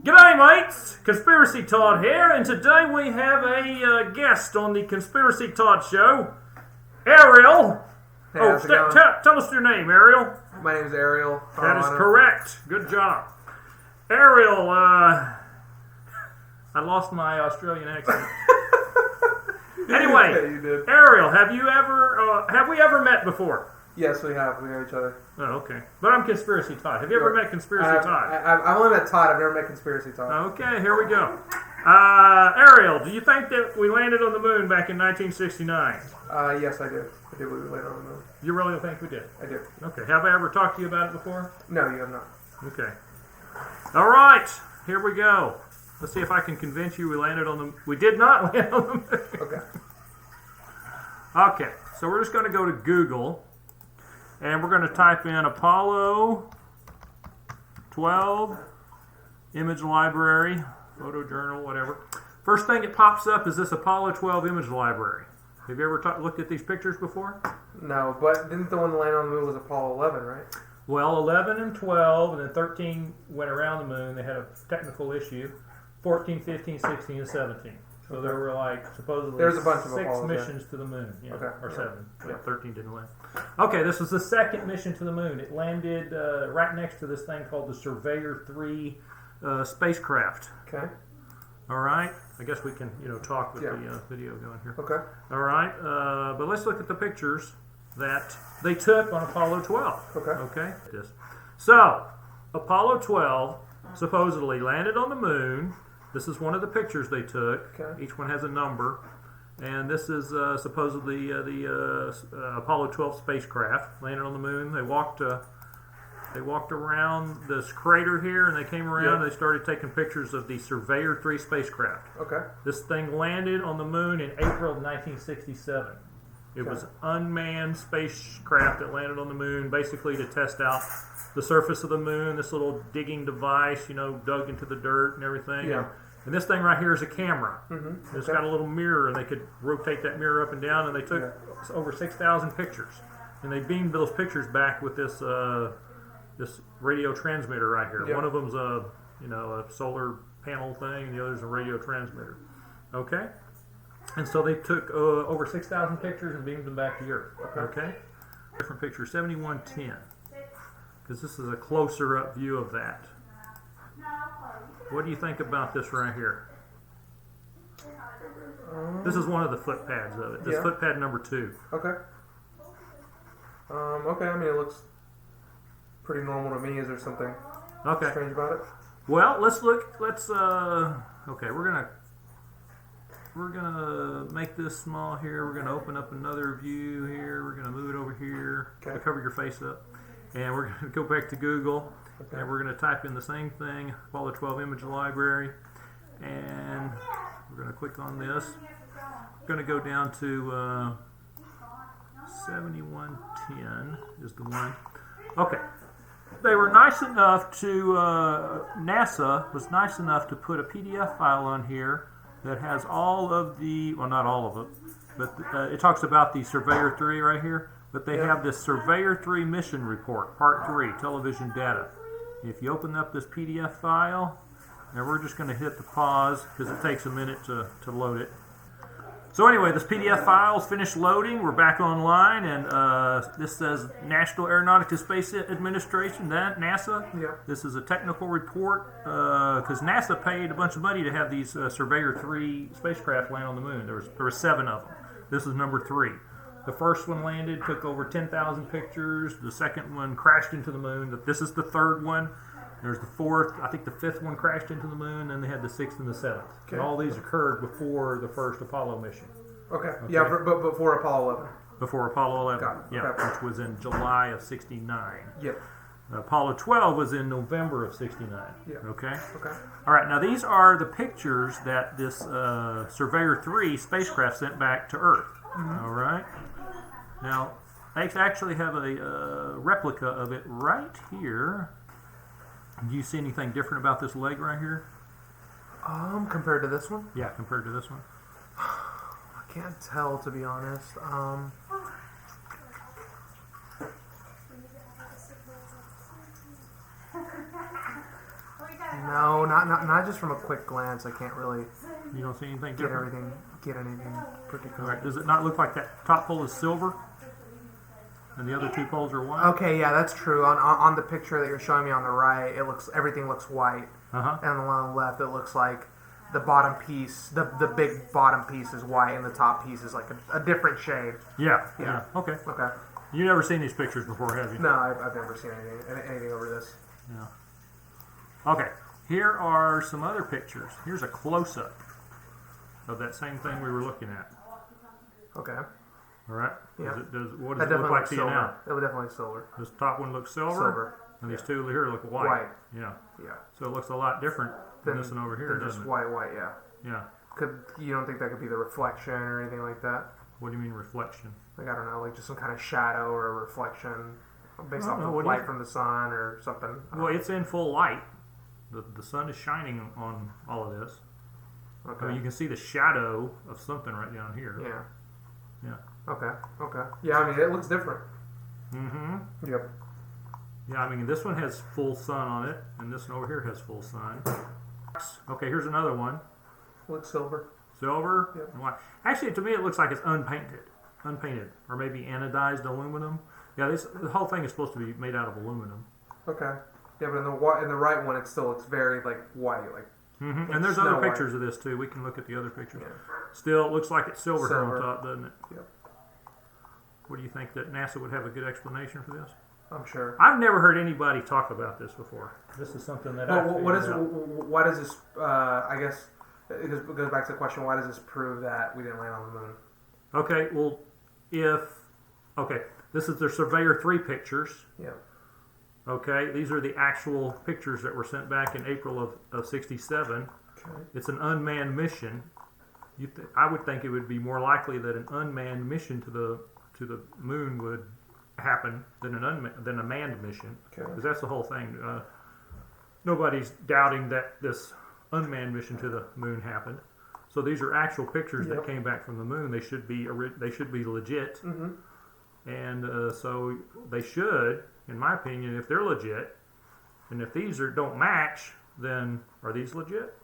G'day mates, Conspiracy Todd here, and today we have a guest on the Conspiracy Todd show, Ariel. Hey, how's it going? Tell us your name, Ariel. My name is Ariel. That is correct. Good job. Ariel, I lost my Australian accent. Anyway, yeah, you did. Ariel, have we ever met before? Yes, we have. We know each other. Oh, okay. But I'm Conspiracy Todd. Have you ever met Conspiracy Todd? I've only met Todd. I've never met Conspiracy Todd. Okay, here we go. Ariel, do you think that we landed on the moon back in 1969? Yes, I do. I do believe we landed on the moon. You really think we did? I do. Okay. Have I ever talked to you about it before? No, you have not. Okay. All right. Here we go. Let's see if I can convince you we landed on the... We did not land on the moon. Okay. Okay. So we're just going to go to Google, and we're going to type in Apollo 12 image library, photo journal, whatever. First thing that pops up is this Apollo 12 image library. Have you ever looked at these pictures before? No, but didn't the one that landed on the moon was Apollo 11, right? Well, 11 and 12, and then 13 went around the moon. They had a technical issue. 14, 15, 16, and 17. So there were supposedly There's a bunch of 6 Apollos missions to the moon. Yeah, okay. Or 7. Yeah. 13 didn't land. Okay, this was the second mission to the moon. It landed right next to this thing called the Surveyor 3 spacecraft. Okay. All right. I guess we can, talk with the video going here. Okay. All right. But let's look at the pictures that they took on Apollo 12. Okay. Okay. So, Apollo 12 supposedly landed on the moon. This is one of the pictures they took. Okay. Each one has a number. And this is supposedly the Apollo 12 spacecraft landed on the moon. They walked around this crater here, and they came around and they started taking pictures of the Surveyor 3 spacecraft. Okay. This thing landed on the moon in April of 1967. It was an unmanned spacecraft that landed on the moon basically to test out the surface of the moon. This little digging device, dug into the dirt and everything. Yeah. And this thing right here is a camera. Mm-hmm. It's got a little mirror, and they could rotate that mirror up and down, and they took over 6,000 pictures. And they beamed those pictures back with this this radio transmitter right here. Yeah. One of them's a solar panel thing, and the other's a radio transmitter. Okay? And so they took over 6,000 pictures and beamed them back to Earth. Okay? Different picture, 7110. Because this is a closer up view of that. What do you think about this right here? This is one of the footpads of it. This footpad number 2. Okay. Okay, I mean, it looks pretty normal to me. Is there something strange about it? Well, let's look. Okay, we're gonna make this small here. We're gonna open up another view here. We're gonna move it over here to cover your face up. And we're gonna go back to Google. Okay. And we're gonna type in the same thing, Apollo 12 image library. And we're gonna click on this. We're gonna go down to 7110 is the one. Okay. They were nice enough to, NASA was nice enough to put a PDF file on here that has all of the, well, not all of it, but it talks about the Surveyor 3 right here, but they have this Surveyor 3 mission report, part 3, television data. If you open up this PDF file, and we're just going to hit the pause because it takes a minute to load it. So anyway, this PDF file is finished loading. We're back online, and this says National Aeronautics and Space Administration, NASA. Yeah. This is a technical report because NASA paid a bunch of money to have these Surveyor 3 spacecraft land on the moon. There were 7 of them. This is number 3. The first one landed, took over 10,000 pictures. The second one crashed into the moon. This is the third one. There's the 4th. I think the 5th one crashed into the moon, and they had the 6th and the 7th. Okay. And all these occurred before the first Apollo mission. Okay. Yeah, but before Apollo 11. Before Apollo 11. Got it. Yeah, Okay. which was in July of 69. Yep. Apollo 12 was in November of 69. Yeah. Okay? Okay. All right, now these are the pictures that this Surveyor 3 spacecraft sent back to Earth. Mm-hmm. All right? Now, they actually have a replica of it right here. Do you see anything different about this leg right here? Compared to this one? Yeah, compared to this one. I can't tell, to be honest. No, not just from a quick glance. I can't really You don't see anything get different? anything All particular. right. Does it not look like that top pole is silver and the other two poles are white? Okay, yeah, that's true. On the picture that you're showing me on the right, everything looks white, Uh-huh. and on the one on the left, it looks like the bottom piece, the big bottom piece is white, and the top piece is like a different shade. Yeah. Yeah. Okay. Okay. You never seen these pictures before, have you? No, I've never seen anything over this. Yeah. Okay. Here are some other pictures. Here's a close-up of that same thing we were looking at. Okay. All right. Yeah. What That does it look definitely like looks to you silver. now? It would definitely silver. This top one looks silver, Silver. and these two here look white. White. Yeah. Yeah. So it looks a lot different than this one over here, Than just doesn't it? white, yeah. Yeah. You don't think that could be the reflection or anything like that? What do you mean reflection? Like, I don't know, like just some kind of shadow or a reflection based I off don't know, of what do you- light from the sun or something. Well, it's in full light. The sun is shining on all of this. Okay. I mean, you can see the shadow of something right down here. Yeah. Yeah. Okay. Yeah, I mean, it looks different. Mm-hmm. Yep. Yeah, I mean, this one has full sun on it, and this one over here has full sun. Okay, here's another one. Looks silver. Silver Yep. and white. Actually, to me, it looks like it's unpainted, or maybe anodized aluminum. Yeah, the whole thing is supposed to be made out of aluminum. Okay. Yeah, but in the right one, it still looks very like white, like. Mm-hmm. Like And there's Snow other White. pictures of this too. We can look at the other pictures. Yeah. Still, it looks like it's silver here Silver. on top, doesn't it? Yep. What do you think that NASA would have a good explanation for this? I'm sure. I've never heard anybody talk about this before. This is something that I Well, figured out. why does this? I guess it goes back to the question: why does this prove that we didn't land on the moon? Okay, well, this is their Surveyor 3 pictures. Yeah. Okay, these are the actual pictures that were sent back in April of 67. Okay. It's an unmanned mission. I would think it would be more likely that an unmanned mission to the moon would happen than a manned mission. Okay. Because that's the whole thing. Nobody's doubting that this unmanned mission to the moon happened. So these are actual pictures that Yep. came back from the moon. They should be legit, Mm-hmm. and so they should, in my opinion, if they're legit, and if these don't match, then are these legit?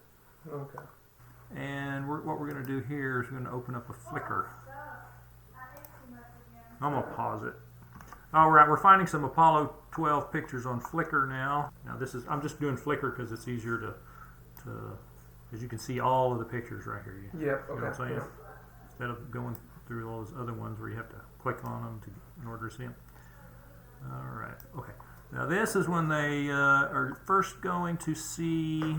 Okay. And what we're going to do here is we're going to open up a Flickr. I'm going to pause it. All right, we're finding some Apollo 12 pictures on Flickr now. Now I'm just doing Flickr because it's easier to as you can see all of the pictures right here. Yep. You know Okay. what I'm saying? Yeah. Instead of going through all those other ones where you have to click on them in order to see them. All right. Okay. Now this is when they are first going to see.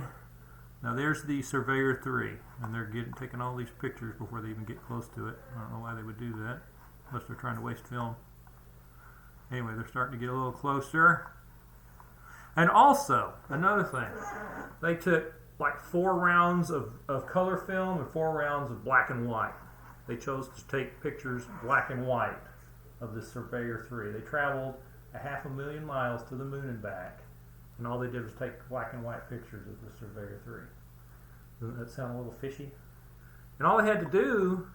Now there's the Surveyor 3, and they're taking all these pictures before they even get close to it. I don't know why they would do that, unless they're trying to waste film. Anyway, they're starting to get a little closer. And also, another thing, they took like 4 rounds of color film and 4 rounds of black and white. They chose to take pictures black and white of the Surveyor 3. They traveled 500,000 miles to the moon and back, and all they did was take black and white pictures of the Surveyor 3. Doesn't that sound a little fishy? And all they had to do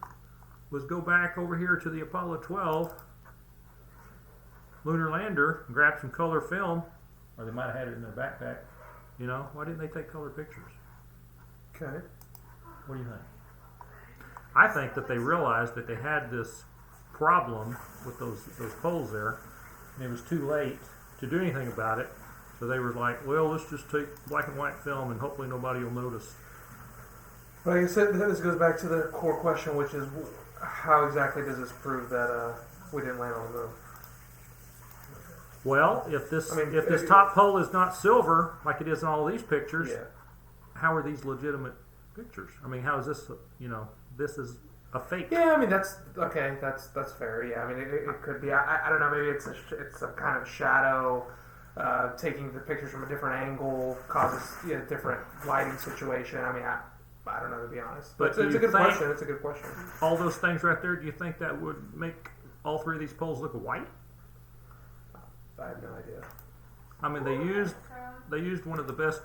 was go back over here to the Apollo 12 lunar lander and grab some color film, or they might have had it in their backpack. You know, why didn't they take color pictures? Okay. What do you think? I think that they realized that they had this problem with those poles there, and it was too late to do anything about it. So they were like, well, let's just take black and white film and hopefully nobody will notice. But like I said, this goes back to the core question, which is how exactly does this prove that we didn't land on the moon? Well, if this I mean, if this top pole is not silver like it is in all these pictures, Yeah. how are these legitimate pictures? I mean, how is this? This is a fake. Yeah, I mean that's okay. That's fair. Yeah, I mean it could be. I don't know. Maybe it's some kind of shadow. Taking the pictures from a different angle causes a different lighting situation. I mean, I don't know, to be honest. But It's do a you good think- question. It's a good question. All those things right there. Do you think that would make all 3 of these poles look white? I have no idea. I mean, they used one of the best.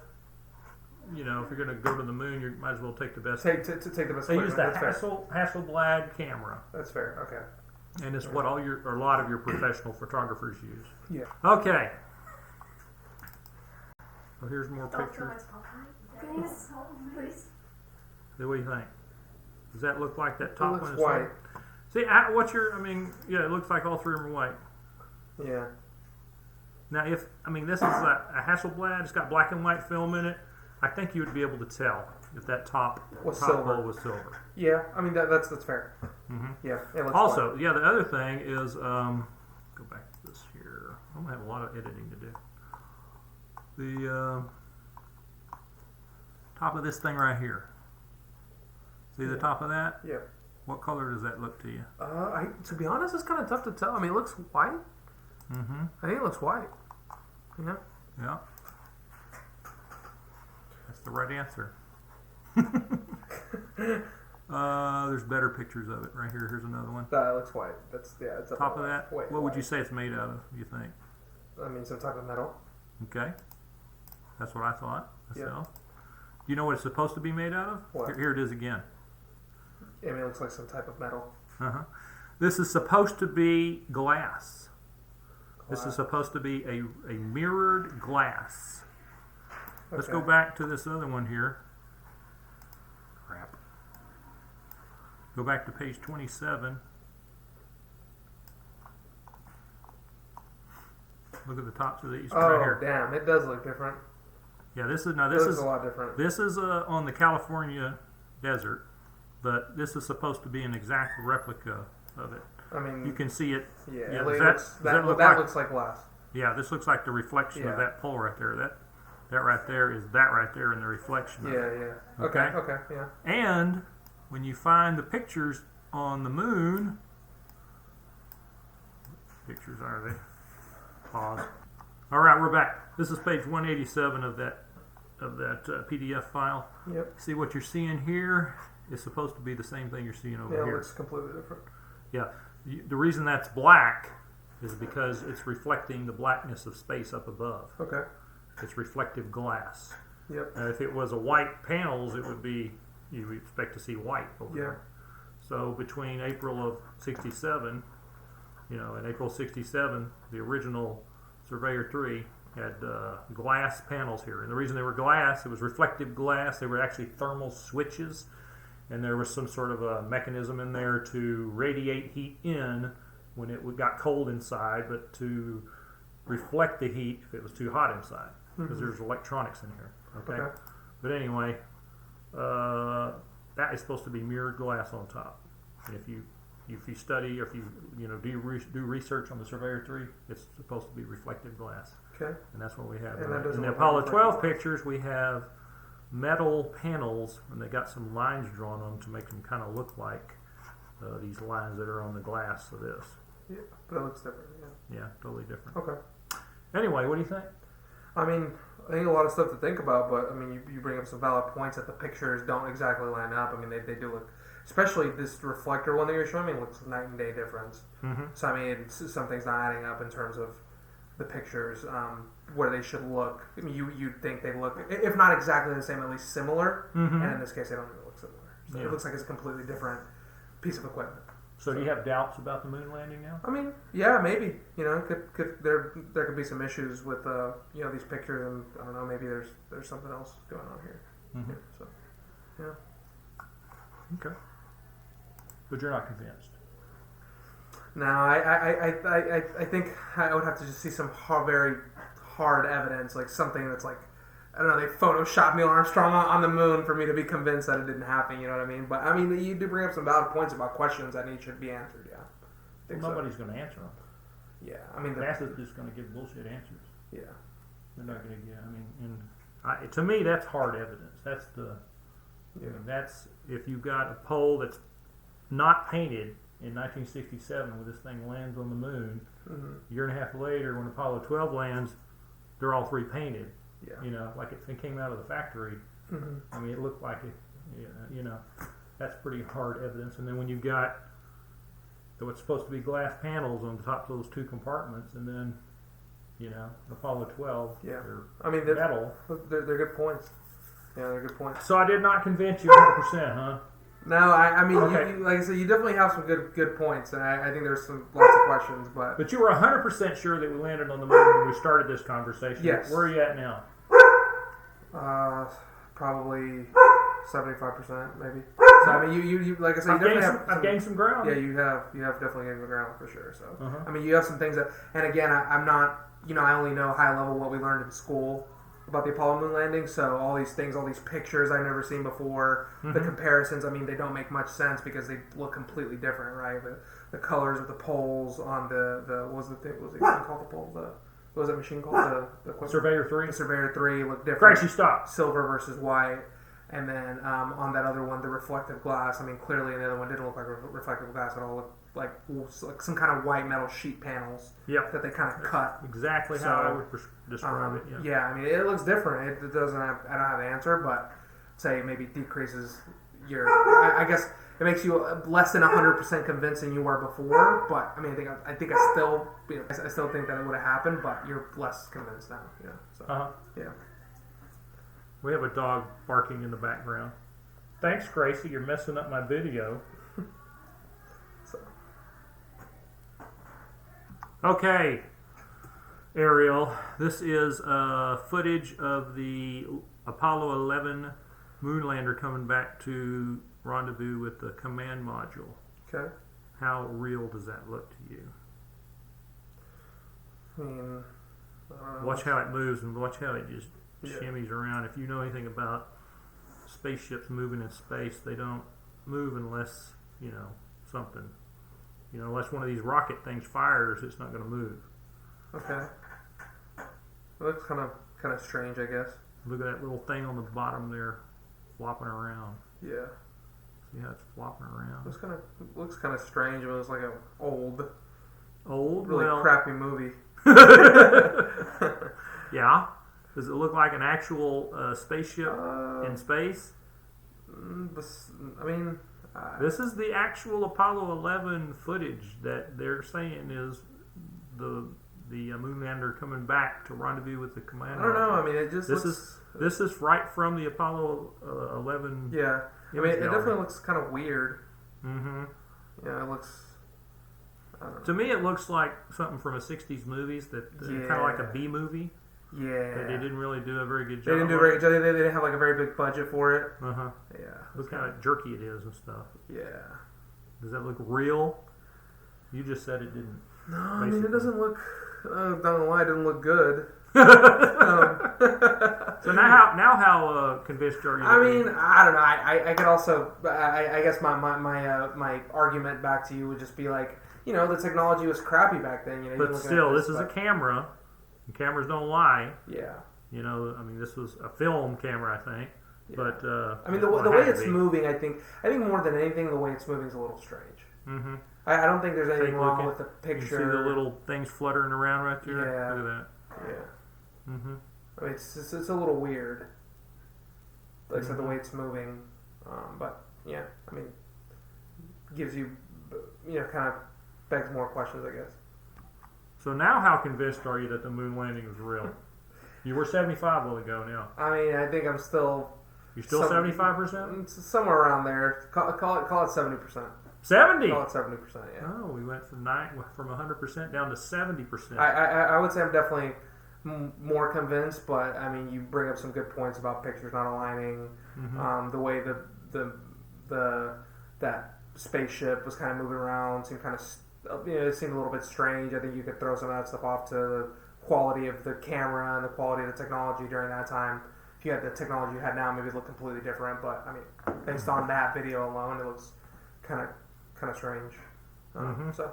If you're going to go to the moon, you might as well take the best. Take the best. They used the That's fair. Hasselblad camera, That's fair. Okay. and it's what a lot of your professional photographers use. Yeah. Okay. So here's more pictures. Yes, please. What do you think? Does that look like that It top looks one is white. See, it looks like all three of them are white. Yeah. Now, this is a Hasselblad. It's got black and white film in it. I think you would be able to tell if that top Silver. bowl was silver. Yeah, I mean that's fair. Mm-hmm. Yeah, it looks Also, white. the other thing is, go back to this here. I'm gonna have a lot of editing to do. The top of this thing right here. See the top of that? Yeah. What color does that look to you? To be honest, it's kind of tough to tell. I mean, it looks white. Mm-hmm. I think it looks white. Yeah. Yeah. That's the right answer. There's better pictures of it right here. Here's another one. That looks white. It's up Top on of the that. white. What would you say it's made out of? You think? I mean, some type of metal. Okay. That's what I thought myself. Yeah. Do you know what it's supposed to be made out of? What? Here it is again. I mean, it looks like some type of metal. Uh-huh. This is supposed to be glass. This is supposed to be a mirrored glass. Let's go back to this other one here. Crap. Go back to page 27. Look at the tops of these right here. Damn! It does look different. Yeah, this is It looks a lot different. This is on the California desert, but this is supposed to be an exact replica of it. I mean, You can see it. yeah, does that look like- looks like glass. Yeah, this looks like the reflection of that pole right there. That right there is that right there in the reflection. Yeah, of it. yeah. Okay. Okay, yeah. And when you find the pictures on the moon, what pictures are they? Pause. All right, we're back. This is page 187 of that PDF file. Yep. See what you're seeing here is supposed to be the same thing you're seeing over Yeah, it here. looks completely different. Yeah. The reason that's black is because it's reflecting the blackness of space up above. Okay. It's reflective glass. Yep. If it was a white panels, it would be, you would expect to see white over there. So between April of 67, in April 67, the original Surveyor 3 had glass panels here. And the reason they were glass, it was reflective glass. They were actually thermal switches. And there was some sort of a mechanism in there to radiate heat in when it got cold inside, but to reflect the heat if it was too hot inside, because there's electronics in here. Okay. But anyway, that is supposed to be mirrored glass on top. And if you study, or if you do research on the Surveyor 3, it's supposed to be reflective glass. Okay. And that's what we have. And that doesn't in the look Apollo like 12 glass. pictures, we have metal panels, and they got some lines drawn on them to make them kind of look like these lines that are on the glass of this. Yeah, but it looks different. Yeah. Yeah, totally different. Okay. Anyway, what do you think? I mean, I think a lot of stuff to think about, but I mean, you bring up some valid points that the pictures don't exactly line up. I mean, they do look, especially this reflector one that you're showing me, looks night and day difference. Mm-hmm. So I mean, something's not adding up in terms of the pictures, where they should look. I mean, you'd think they look, if not exactly the same, at least similar. Mm-hmm. And in this case, they don't even look similar. So Yeah. it looks like it's a completely different piece of equipment. So do you have doubts about the moon landing now? I mean, yeah, maybe. There could be some issues with these pictures, and I don't know, maybe there's something else going on here. Mm-hmm. So, yeah. Okay. But you're not convinced. No, I think I would have to just see some very hard evidence, like something that's like, I don't know, they photoshopped Neil Armstrong on the moon for me to be convinced that it didn't happen. You know what I mean? But I mean, you do bring up some valid points about questions that need should be answered. Yeah. Nobody's going to answer them. Yeah, I mean, NASA's just going to give bullshit answers. Yeah. They're not going to get. To me, that's hard evidence. That's the. Yeah. That's if you got a pole that's not painted in 1967 when this thing lands on the moon. Mm-hmm. A year and a half later, when Apollo 12 lands, they're all three painted. Yeah. Like it came out of the factory. Mm-hmm. I mean, it looked like it. That's pretty hard evidence. And then when you've got what's supposed to be glass panels on the top of those two compartments, and then Apollo 12, Yeah. they're metal. They're good points. Yeah, they're good points. So I did not convince you 100%, huh? No, I mean, Okay. you, like I said, you definitely have some good points, and I think there's some lots of questions, but But you were 100% sure that we landed on the moon when we started this conversation. Yes. Where are you at now? Probably 75%, maybe. So I mean, you like I said, you I've gained some ground. Yeah, you have definitely gained the ground for sure. So Uh-huh. I mean, you have some things that, and again, I'm not, I only know high level what we learned in school about the Apollo moon landing. So all these things, all these pictures I've never seen before, the comparisons. I mean, they don't make much sense because they look completely different, right? The colors of the poles on the what was the thing? What was it called the pole? What was that machine called? The equipment? Surveyor 3. The Surveyor 3 look different. Gracie, stop. Silver versus white. And then on that other one, the reflective glass. I mean, clearly the other one didn't look like reflective glass at all. It looked like some kind of white metal sheet panels that they kind of cut. Exactly how I would describe it. Yeah, I mean, it looks different. It doesn't have. I don't have the answer, but say maybe decreases your. I guess it makes you less than 100% convinced than you were before. But I mean, I still think that it would have happened, but you're less convinced now. Yeah. So yeah. We have a dog barking in the background. Thanks, Gracie. You're messing up my video. Okay, Ariel. This is footage of the Apollo 11 moonlander coming back to rendezvous with the command module. Okay. How real does that look to you? I mean, watch how it moves and watch how it just shimmies around. If you know anything about spaceships moving in space, they don't move unless, something. Unless one of these rocket things fires, it's not going to move. Okay. It looks kind of strange, I guess. Look at that little thing on the bottom there, flopping around. Yeah. See how it's flopping around? It looks kind of strange. It was like an old, really crappy movie. Yeah. Does it look like an actual spaceship in space? This is the actual Apollo 11 footage that they're saying is the moonlander coming back to rendezvous with the command. I don't know. I mean, it just this is right from the Apollo 11. Yeah. I mean, it definitely looks kind of weird. Mm-hmm. Yeah, it looks. I don't know. To me, it looks like something from a '60s movies kind of like a B movie. Yeah. But they didn't really do a very good job. They didn't do a very good job. They didn't have like a very big budget for it. Uh-huh. Yeah. Look how jerky it is and stuff. Yeah. Does that look real? You just said it didn't. No, I mean, it doesn't look. Not gonna lie, it doesn't look good. So now how convinced are you? I mean, I don't know. I could also. I guess my argument back to you would just be like, the technology was crappy back then. But still, this is a camera. And cameras don't lie. Yeah. I mean, this was a film camera, I think. Yeah. But I mean, the way it's moving, I think more than anything, the way it's moving is a little strange. Mm-hmm. I don't think there's anything wrong with the picture. You see the little things fluttering around right there? Yeah. Look at that. Yeah. Mm-hmm. I mean, it's a little weird. Like I said, the way it's moving. But, yeah, I mean, gives you, kind of begs more questions, I guess. So now how convinced are you that the moon landing was real? You were 75 a while ago now. I mean, I think I'm still... You're still 75%? Somewhere around there. Call it 70%. 70? Call it 70%, yeah. Oh, we went from 100% down to 70%. I would say I'm definitely more convinced, but, I mean, you bring up some good points about pictures not aligning, the way that spaceship was kind of moving around, seemed kind of... it seemed a little bit strange. I think you could throw some of that stuff off to the quality of the camera and the quality of the technology during that time. If you had the technology you had now, maybe it looked completely different. But I mean, based on that video alone, it looks kind of strange. So,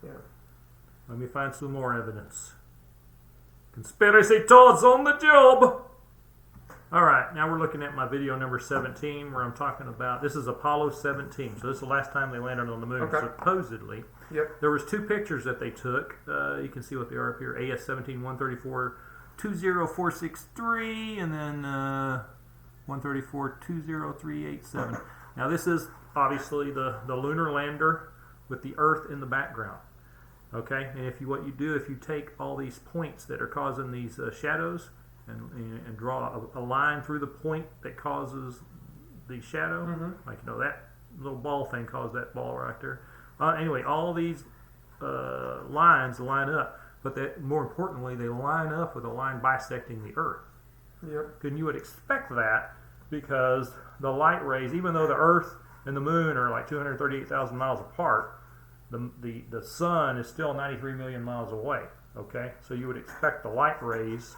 yeah. Let me find some more evidence. Conspiracy Todd's on the job. All right, now we're looking at my video number 17, where I'm talking about, this is Apollo 17, so this is the last time they landed on the moon, supposedly. Yep. There was two pictures that they took. You can see what they are up here, AS-17 134 20463, and then 134 20387. Now this is obviously the lunar lander with the Earth in the background. Okay, and if you take all these points that are causing these shadows, and draw a line through the point that causes the shadow, like that little ball thing caused that ball right there. Anyway, all these lines line up, but more importantly, they line up with a line bisecting the Earth. Yep. And you would expect that because the light rays, even though the Earth and the Moon are like 238,000 miles apart, the Sun is still 93 million miles away. Okay, so you would expect the light rays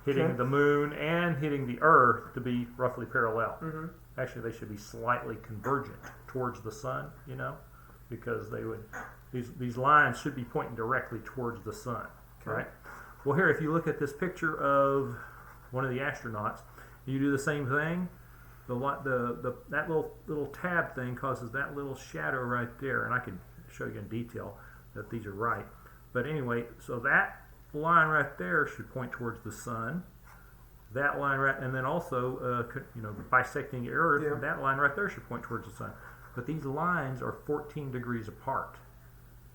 hitting the Moon and hitting the Earth to be roughly parallel. Mm-hmm. Actually, they should be slightly convergent towards the Sun, because they would these lines should be pointing directly towards the Sun, right? Well, here, if you look at this picture of one of the astronauts, you do the same thing. That little tab thing causes that little shadow right there, and I can show you in detail that these are right. But anyway, so that line right there should point towards the Sun. That line right, and then also, bisecting the Earth, that line right there should point towards the Sun. But these lines are 14 degrees apart.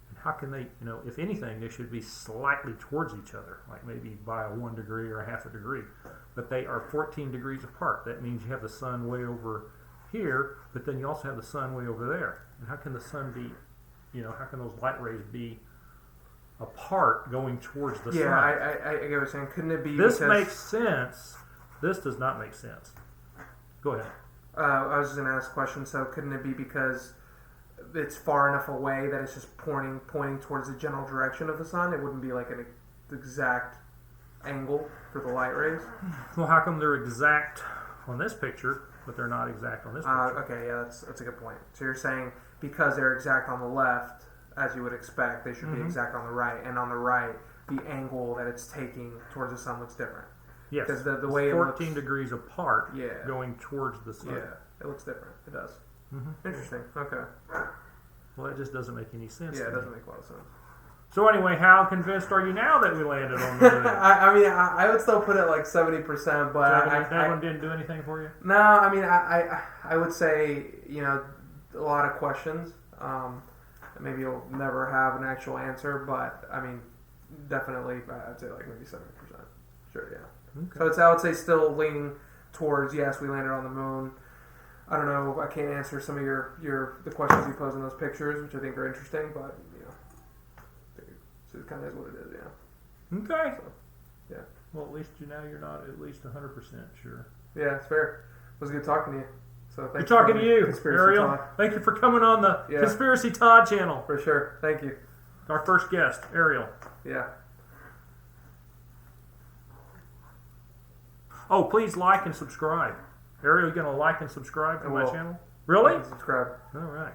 And how can they, if anything, they should be slightly towards each other, like maybe by a 1 degree or a half a degree. But they are 14 degrees apart. That means you have the Sun way over here, but then you also have the Sun way over there. And how can the Sun be, how can those light rays be apart going towards the Sun? Yeah, I get what you're saying. Couldn't it be This because... makes sense. This does not make sense. Go ahead. I was just going to ask a question. So couldn't it be because it's far enough away that it's just pointing towards the general direction of the Sun? It wouldn't be like an exact angle for the light rays? Well, how come they're exact on this picture, but they're not exact on this picture? Okay, yeah, that's a good point. So you're saying because they're exact on the left, as you would expect, they should be exact on the right, and on the right, the angle that it's taking towards the Sun looks different. Yes, because the it's way 14 it looks, degrees apart, Yeah. going towards the Sun. Yeah, it looks different. It does. Mm-hmm. Interesting. Okay. Well, that just doesn't make any sense. Yeah, to it me. doesn't make a lot of sense. So anyway, how convinced are you now that we landed on the moon? I would still put it like 70%, but that one didn't do anything for you? No, I mean, I would say, a lot of questions. Maybe you'll never have an actual answer, but I mean, definitely, I'd say like maybe 70%. Sure, yeah. Okay. So I would say still leaning towards, yes, we landed on the moon. I don't know, I can't answer some of the questions you pose in those pictures, which I think are interesting, but, so it kind of is what it is, yeah. Okay. So, yeah. Well, at least you're not at least 100% sure. Yeah, it's fair. It was good talking to you. So Good thanks talking for to you, Conspiracy Ariel. Todd. Thank you for coming on the Yeah. Conspiracy Todd channel. For sure. Thank you. Our first guest, Ariel. Yeah. Oh, please like and subscribe. Ariel, you going to like and subscribe to I my will. channel? Really? Subscribe. All right.